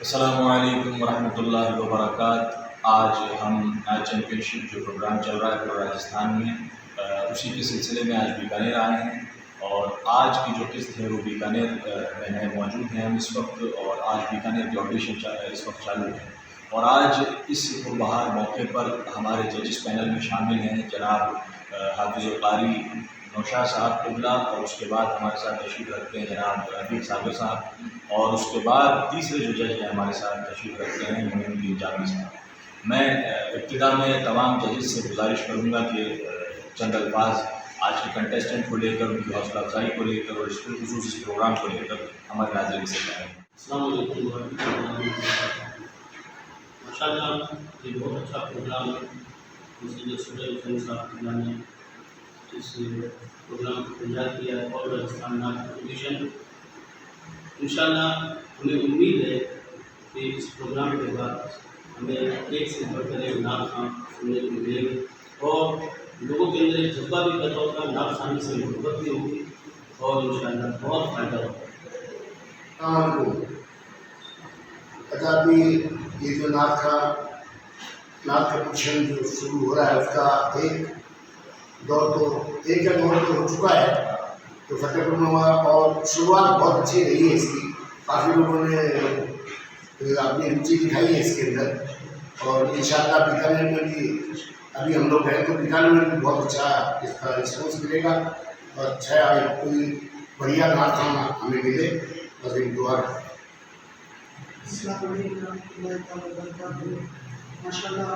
السلام علیکم ورحمۃ اللہ وبرکاتہ۔ آج ہم میچ چیمپئن شپ جو پروگرام چل رہا ہے پورے راجستھان میں، اسی کے سلسلے میں آج بیکانیر آئے ہیں، اور آج کی جو قسط ہے وہ بیکانیر میں موجود ہیں ہم اس وقت، اور آج بیکانیر کی آڈیشن اس وقت چالو ہے۔ اور آج اس پربہار موقع پر ہمارے ججز پینل میں شامل ہیں جناب حافظ القاری نوشاد صاحب قبلہ، اور اس کے بعد ہمارے ساتھ تشریف رکھتے ہیں جناب رفیق صابر صاحب، اور اس کے بعد تیسرے جو جج ہیں ہمارے ساتھ تشریف رکھتے ہیں معین الدین جامی صاحب۔ میں ابتدا میں تمام ججز سے گزارش کروں گا کہ چند الفاظ آج کے کنٹیسٹنٹ کو لے کر، ان کی حوصلہ افزائی کو لے کر، اور اس خصوص اس پروگرام کو لے کر ہمارے ناظرین سے کہیں۔ السلام علیکم ورحمۃ اللہ وبرکاتہ۔ ماشاء اللہ یہ بہت اچھا پروگرام ہے، مسجد سورہ حسین صاحب نے اس پروگرام کو تیار کیا ہے، اور راجستھان نام کمپٹیشن انشاءاللہ ہمیں امید ہے کہ اس پروگرام کے بعد ہمیں ایک سے بڑھ کر ایک نعت خوان سننے کو ملے گی، اور لوگوں کے اندر ایک جذبہ بھی پیدا ہوگا، نعت خوانی سے محبت بھی ہوگی، اور انشاءاللہ بہت فائدہ ہوگا۔ اچھا، ابھی یہ جو نعت کمپٹیشن جو شروع ہو رہا ہے اس کا ایک دور تو ہو چکا ہے، تو فتح پور میں ہوا، اور شروعات بہت اچھی رہی ہے اس کی، کافی لوگوں نے اپنی رچی دکھائی ہے اس کے اندر، اور انشاءاللہ بیکانیر میں بھی ابھی ہم لوگ ہیں تو بیکانیر میں بھی بہت اچھا اس کا رسپانس ملے گا، اور اچھا کوئی بڑھیا نعت خوان ہمیں ملے، بس ایک دعا ہے۔ السلام علیکم ورحمۃ اللہ تعالیٰ وبرکاتہ۔ ماشاء اللہ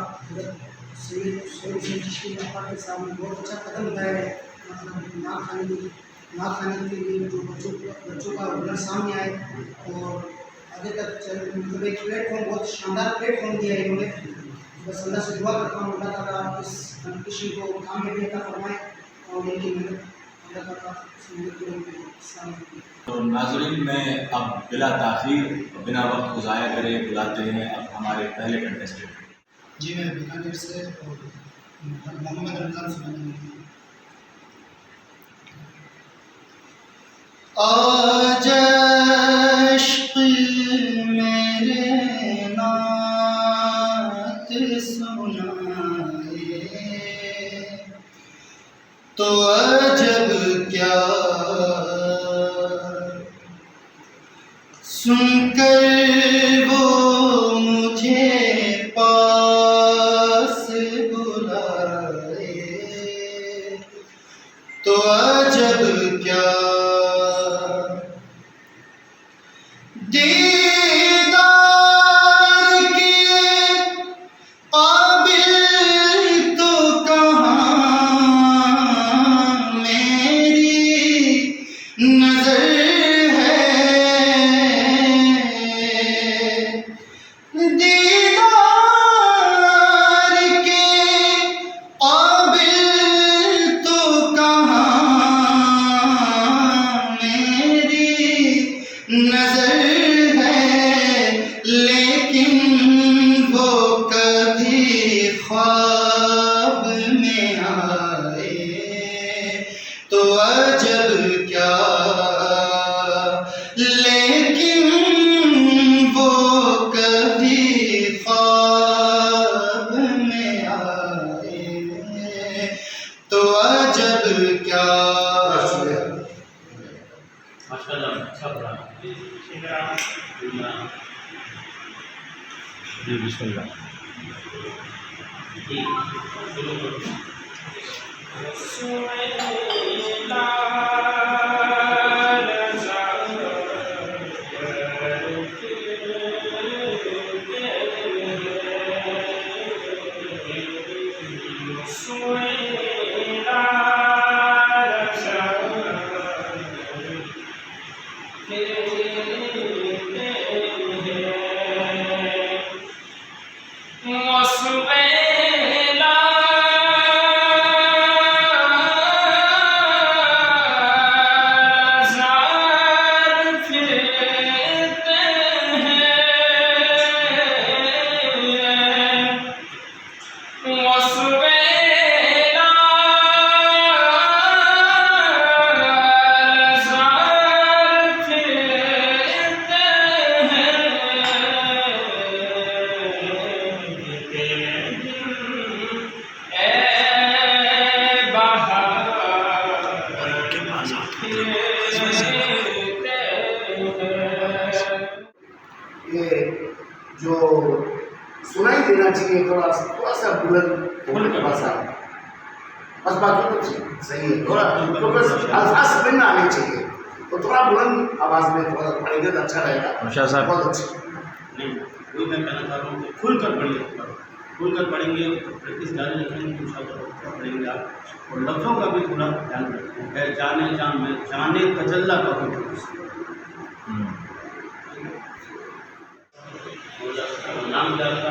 سید چشتی کے سامنے بہت اچھا قدم اٹھایا ہے، مطلب نعت خوانی کے لیے جو بچوں کا ہنر سامنے آئے، اور آگے تک مطلب ایک پلیٹ فارم، بہت شاندار پلیٹ فارم دیا ہے انہوں نے۔ بس اللہ سے دعا کرتا ہوں اللہ تعالیٰ اس کمپٹیشن کو کامیابی عطا فرمائے، اور ان کی محنت اللہ تعالیٰ تو ناظرین، میں اب بلا تاخیر بنا وقت کو ضائع کرے بلاتے ہیں اب ہمارے پہلے کنٹیسٹنٹ۔ جی میں بیکانیر سے محمد رمضان سے آج عشق میرے نعت سنائے تو عجب کیا سن کر وہ مجھے پاس بلائے تو عجب کیا دیدار کے قابل تو کہاں میری نظر نظر ہے، لیکن وہ کبھی خواب میں آئے تو عجب کیا، لیکن وہ کبھی خواب میں آئے تو عجب کیا۔ ماشاءاللہ اچھا پڑھا۔ جی بسم اللہ۔ چاہیے تھوڑا سا بلند تھوڑا سا، بس باقی تو صحیح ہے، تھوڑا الفاظ میں نہ آنے چاہیے، تو تھوڑا بلند آواز میں تھوڑا پڑھیں گے تو اچھا رہے گا. نوشاد صاحب بہت اچھا. نہیں، وہی میں کہنا چاہ رہا ہوں کہ کھل کر پڑھیں گے، پریکٹس جاری رکھیں گے، انشاءاللہ پڑھیں گے آپ، اور لفظوں کا بھی تھوڑا دھیان رکھیں گے، جانے تجلی کا بھی نام جاتا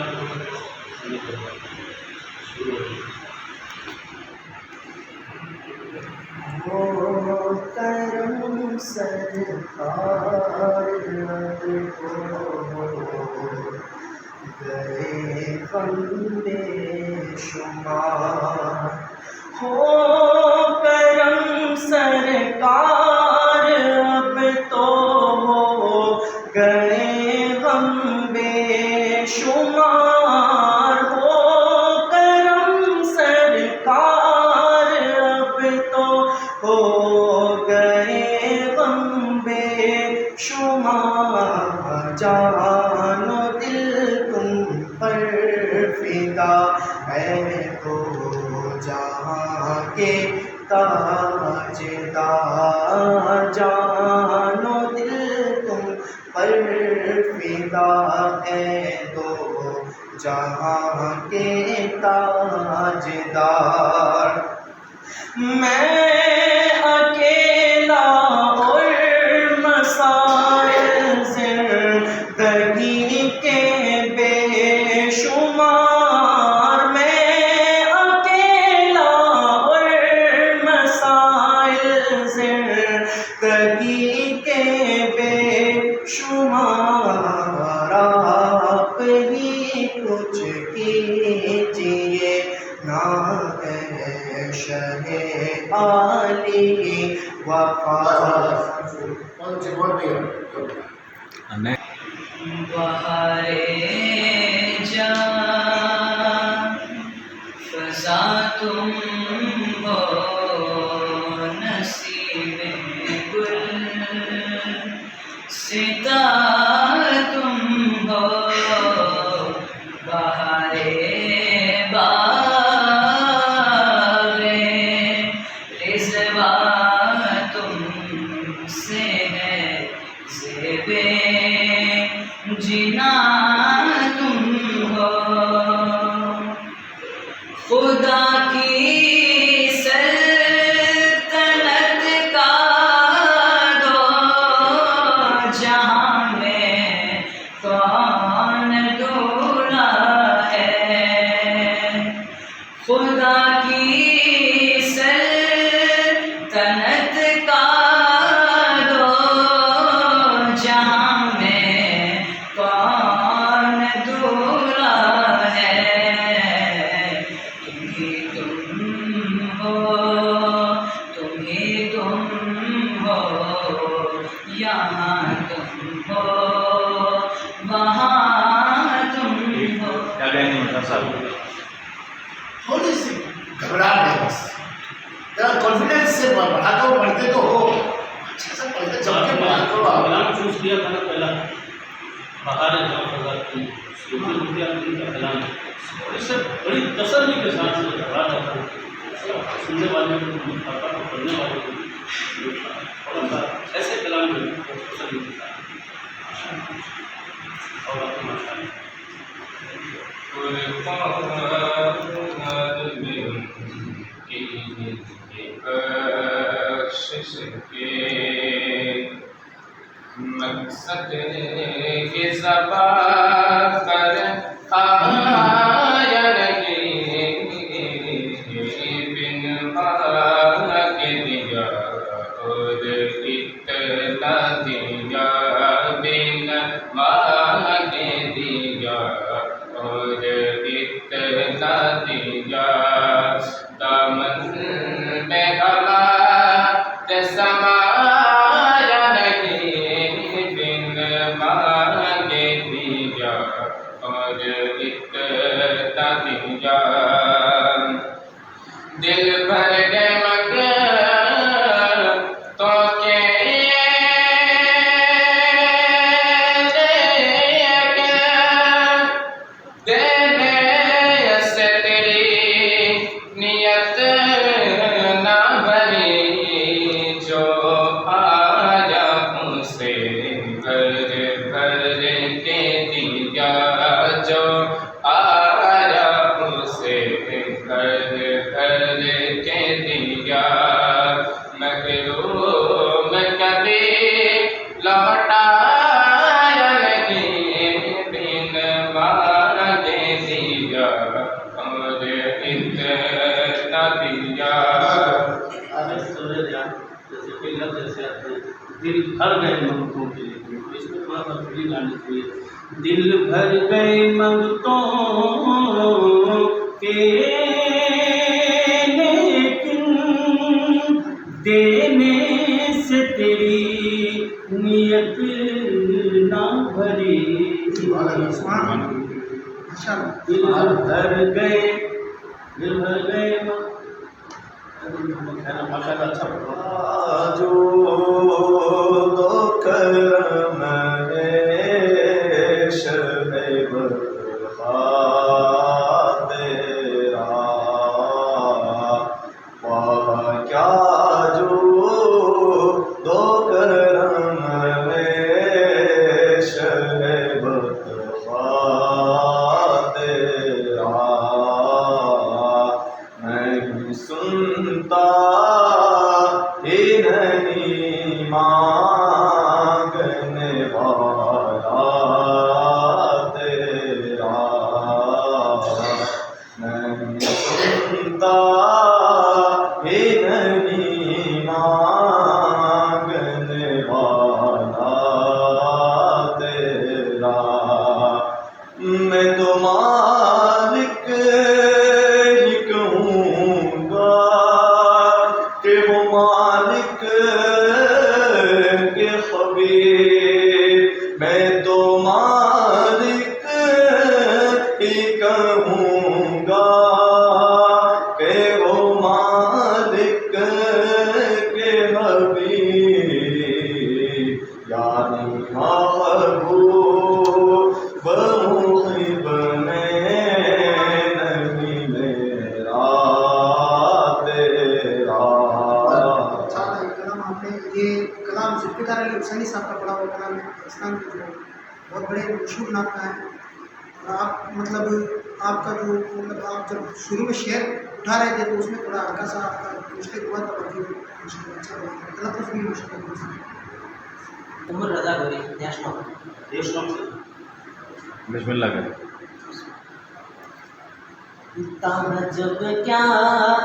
کرم سرکار گئے بندے شمار، ہو کرم سرکار اب تو ہو گئے غم بے شمار، ہو کرم سرکار اب تو ہو گئے غم بے شمار، جان و دل تم پر فدا ہے تو جہاں کے تاجدار، جان و دل تم پر فدا ہے تو جہاں کے تاجدار، میں اکیلا اور مسائل زندگی کے بے شمار، میں اکیلا اور مسائل زندگی کے بے شمار، آپ ہی کچھ کیجیے نا اے شہ عالی وقار، بہارے جان فضا تم ہو، نصیب گل ستا تم ہو، بہارے جنا تم ہو، خدا کی سلطنت کا دو جہاں میں کون دولا ہے، خدا کی سلطنت کا دو جہاں میں کون دولا ہے، تم ہی تم ہو، یہاں تم ہو، وہاں تم ہو. کیا کہیں گے نوشاد صاحب؟ تھوڑی سی گھبراہٹ ہے، بس ذرا کانفیڈینس سے پڑھا کرو، پڑھتے تو ہو، اچھا سے پڑھتے جم کے پڑھا کرو آپ. کلام چوز کیا تھا نا پہلا، بہار جہاں فضا تم، کا کلام اس سے بڑی تسلی کے ساتھ میں پڑھا جاتا ہے، سننے والے کو پڑھنے والے کو تھوڑا سا ایسے کلام میں تسلی ملتا ہے. اور آپ کو ماشاء اللہ مقصد کی زبان پر آیا نہیں، بن مانگ دیا اور اتنا دیا، بن مانگ دیا اور اتنا دیا، دامن میں ہوا سمایا نہیں، بن مانگ دیا اور اتنا دیا، دل بھر گئے مگر تو دینے دل بھر گئے منگتوں کے لیے، اس میں تھوڑا سا فیلنگ آنی چاہیے. دل بھر گئے منگتوں کے لیکن دینے سے تیری نیت نہ بھری. ماشاء اللہ. دل بھر گئے، دل بھر گئے. ماشاء اللہ اچھا پڑھا. جو دو کرم شب برخا تیرا، واہ کیا جو دو کرم شب برخا تیرا، میں سنتا ہی نہیں مانگنے والا تیرا، میں سنتا ہی نہیں مانگنے والا تیرا، میں تو مالک ہی کہوں گا کہ وہ مالک کے خبیر، میں تو مالک ہی کہوں گا کہ وہ مالک کے حبیب، یعنی محبوب محب میں نہیں میرا تیرا. کلام آپ نے یہ کلام ذوالفقار علی حسینی صاحب کا پڑھا ہوا کلام ہے، پاکستان کے جو بہت بڑے مشہور ناطق ہیں. اور آپ مطلب آپ کا جو مطلب آپ جب شروع میں شعر اٹھا رہے تھے تو اس میں تھوڑا ہلکا سا آپ کا مشکل ہوا تھا، باقی اچھا لگا، تلفظ بھی مشکل ہوا تھا. عمر رضا گوری نیشنل. دیش نام سے بسم اللہ کریں. تعجب کیا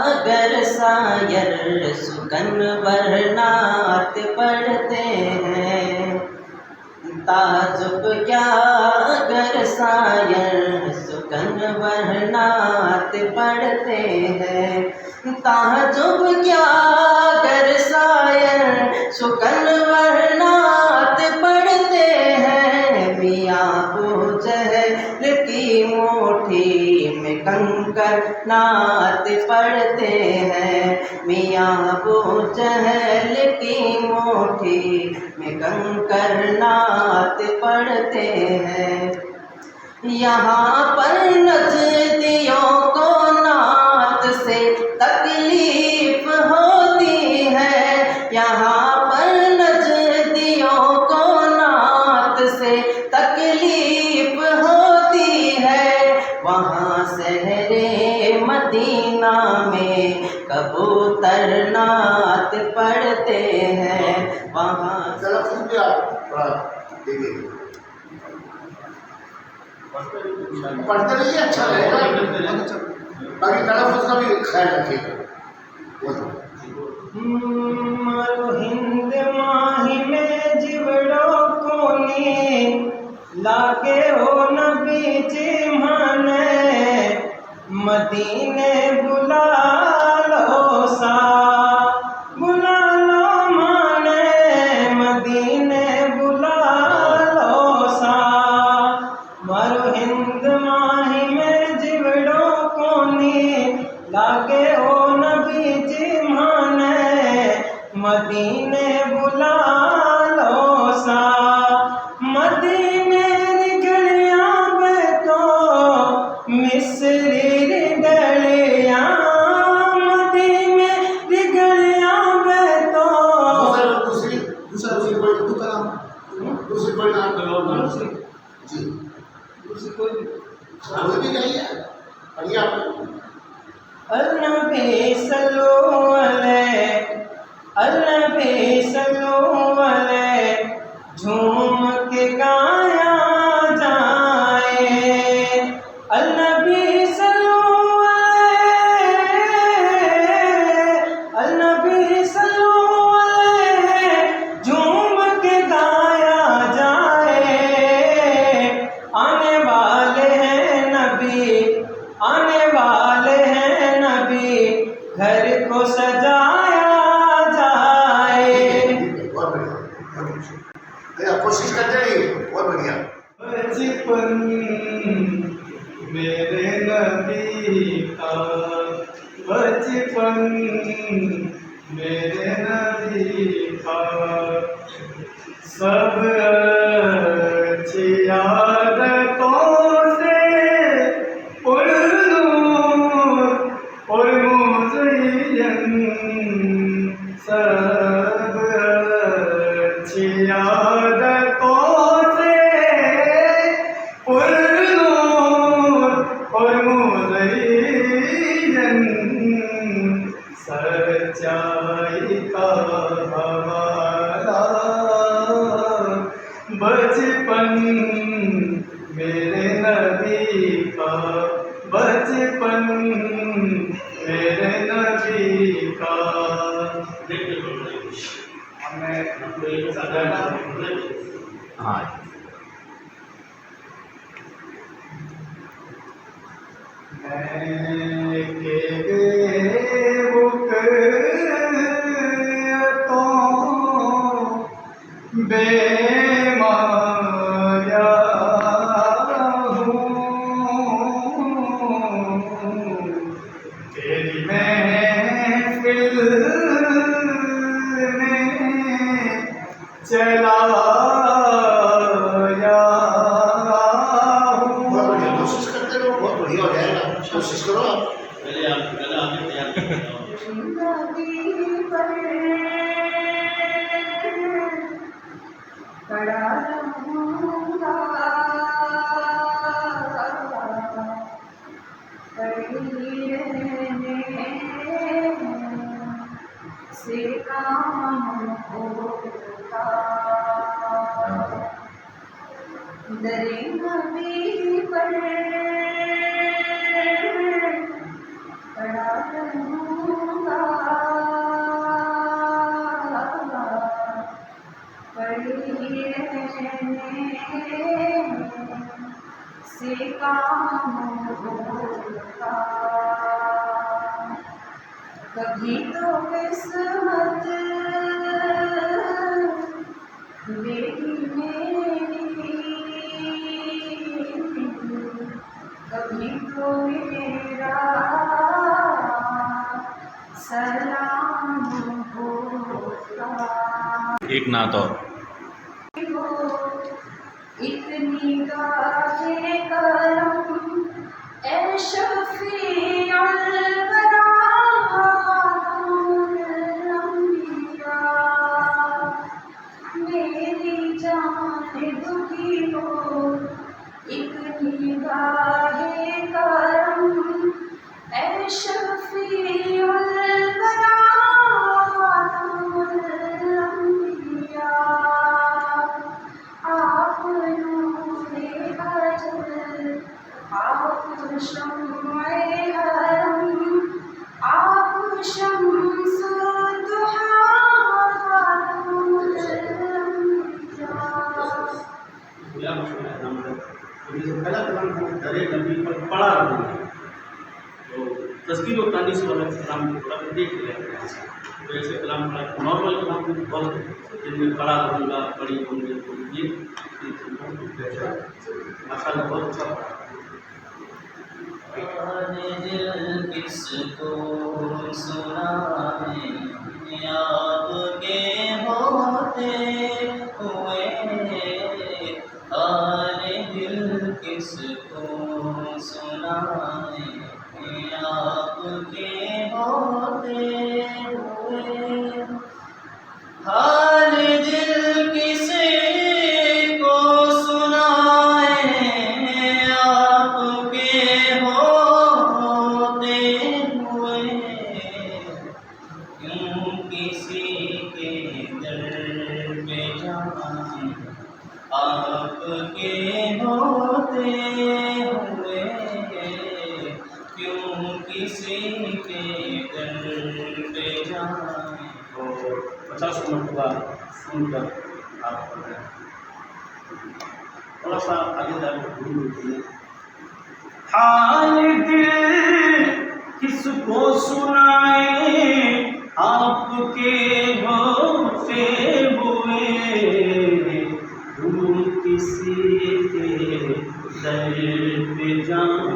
اگر سایر سکن ورنات پڑھتے ہیں، تعجب کیا اگر سایر سکن ورنات پڑھتے ہیں، تعجب کیا اگر سایر سکن ورنات پڑھتے ہیں، میاں ابو جہل کی موٹھی میں کنکر نعت پڑھتے ہیں، میاں ابو جہل کی موٹھی میں کنکر نعت پڑھتے ہیں. یہاں پر نجدیوں کو نعت سے تکلیف ہوتی ہے، یہاں پر نجدیوں کو نعت سے تکلیف ہوتی ہے، وہاں سحرے مدینہ میں کبوتر نعت پڑھتے ہیں، وہاں تلفظ بھی آپ تھوڑا دیکھیے، پڑھتے رہیے اچھا رہے گا، باقی تلفظ کا بھی خیال رکھیے گا. مرو ہند ماہی میں جبڑوں کونی لاگے ہو نبی جی مانے، مدینے بلا لو سا بلا لو مانے، مدینے بلا لو سا. مرو ہند ماہی میں جبڑوں کونی لاگے ہو نبی جی مانے، مدینے بلا لو سا. مدینے رگڑیاں بے تو مصری رگڑیاں، مدینے رگڑیاں بے تو دوسری کوئی کلام دوسری کوئی نام جی کوئی بھی نہیں ہے، پڑھیے آپ. النبی صلو علیہ، النبی صلو علیہ، جھوم کے گایا جائے، النبی صلو علیہ، النبی صلو علیہ، جھوم گھر کو سجایا جائے. بہت بڑھیا، کوشش کرتے رہیے، بہت بڑھیا. بچپن میرے نبی کا، بچپن میرے نبی کا، سب اچھی عادتوں سے پر نور اور مزین، سب اچھی عادتوں سے پر نور اور مزین، سچائی کا حوالہ. بچپن میرے نبی کا، بچپن میرے نبی کا. ہاں میں کہ بک تو بے مایا ہوں، تیری محفل میں چلا بہت بڑھیا، کوشش کرتے رہو، بہت بڑھیا ہو جائے گا. کوشش کرو آپ. پہلے آپ گلا آگے تیار کرتے ہو. زندگی پر کھڑا رہوں گا، کھڑی رہنے سے کام ہوگا. در نبی پر کھڑا رہوں گا، کھڑی رہنے سے کام ہوگا. کبھی تو قسمت میری کبھی تو میرا سلام ہوگا. ایک نعت اور. ایک نگاہ کرم اے شفیع الورا، میری جان دکھی ہو. ایک نگاہ کرم اے شفیع الورا، آپ نور اجل، آپ شمع حرم، آپ شمس الضحیٰ. پہلا کلام ہم در نبی پر پڑھا رہے ہیں، تو تذکیر و تانیث والا کلام کو تھوڑا دیکھ لیا. تو ایسے کلام کا نارمل کلام بھی بہت جن میں پڑھا رہوں گا، پڑھی ہوں گے، تو یہ ماشاء اللہ بہت اچھا پڑھا. دل کس کو سنائے آپ کے ہوتے ہوئے، دل کس کو سنائے آپ کے ہوتے ہوئے، حال دل کسی کو سنائے آپ کے ہوتے ہوئے، کیوں کسی کے در پہ جائیں آپ کے ہوتے ہوئے، کیوں کسی کے در پہ جائیں. تو 50 مرتبہ سن کر آپ پڑھ رہے ہیں. تھوڑا سا آگے جا کے حال دل کس کو سنائیں آپ کے ہوتے ہوئے، ہم کسی کے در پہ جائیں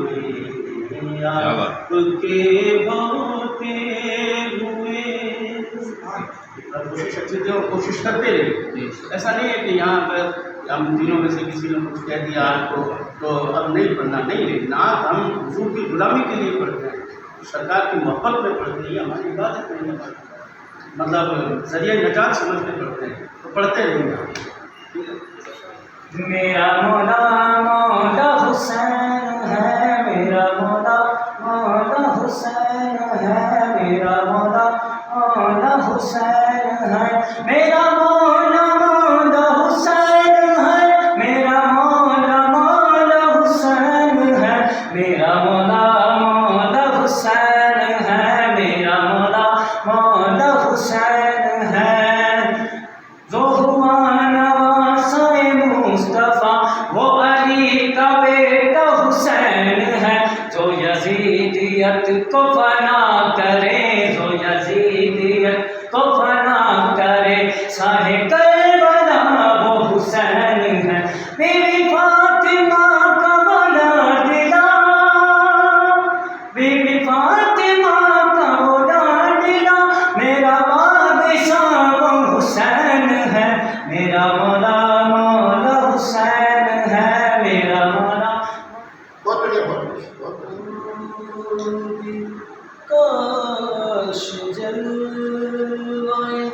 آپ کے ہوتے ہوئے۔ کوشش اچھی تھی اور کوشش کرتے رہے، ایسا نہیں ہے کہ یہاں پر ہم تینوں میں سے کسی نے کچھ کہہ دیا آپ کو تو اب نہیں پڑھنا، نہیں، نعت ہم حضور کی غلامی کے لیے پڑھتے ہیں، سرکار کی محبت میں پڑھتے ہیں، ہماری عبادت میں نہیں پڑھتے، مطلب ذریعہ نجات سمجھ کے پڑھتے ہیں، تو پڑھتے رہیں گے۔ میرا مولا مولا حسین ہے، میرا مولا مولا حسین ہے، میرا مولا مولا حسین ہے، میرا مولا مولا حسین ہے، میرا مولا مولا حسین ہے، میرا مولا مولا حسین ہے، میرا مولا مولا حسین ہے۔ جو ہوا نواسۂ مصطفیٰ وہ علی کا بیٹا حسین ہے، جو یزیدیت کو فنا کرے، جو یزیدیت کو فنا کرے، ساہ کربلا وہ حسین ہے، بیوی فاطمہ کا بڑا دلا، بیوی فاطمہ کا بڑا دلا، میرا بادشاہ وہ حسین ہے، میرا مولا مولا حسین ہے، میرا مولا۔ بہت بڑھیا، بہت بڑھیا، بہت بڑھیا۔ کاش جلوائے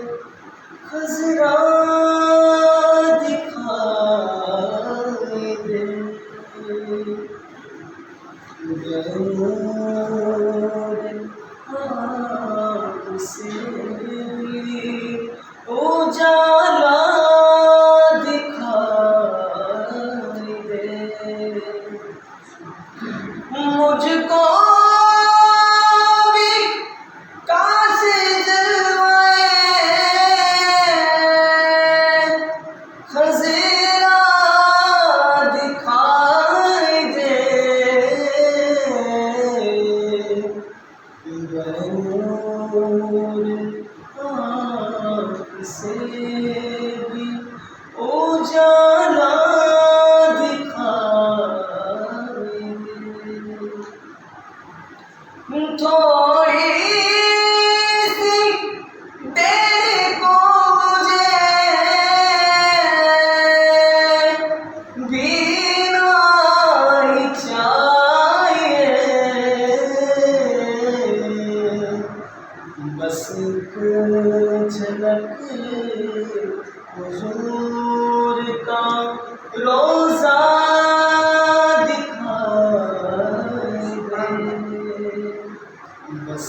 خضرا دکھائی دے، آنکھ سے اجالا دکھائی دے، مجھ کو بھی کاش جلوائے خضرا دکھائی دے، آنکھ سے بھی اجالا دکھائی دے، تھوڑی سی دیر کو مجھے بینائی چاہیے، بس ایک جھلک حضور کا روزہ دکھائی دے، بس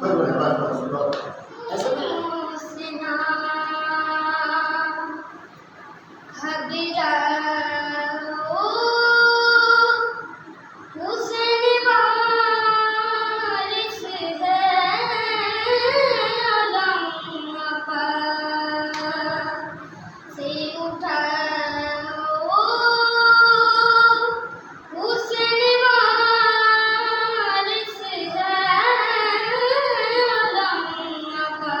بس بس بس بس ایسا نہیں ہے۔ حسنا گھبراؤ حسن وارث ہے، علم پر سے اٹھاؤ حسن وارث ہے، علم پر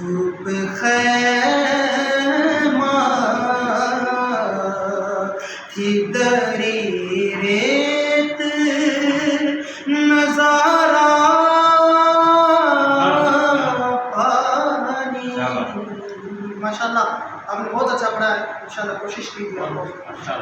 دھوپ خیمہ کی دری ریت نظارہ پانی. ماشاء اللہ آپ نے بہت اچھا پڑھا ہے. ان شاء اللہ کوشش کیجیے. اچھا.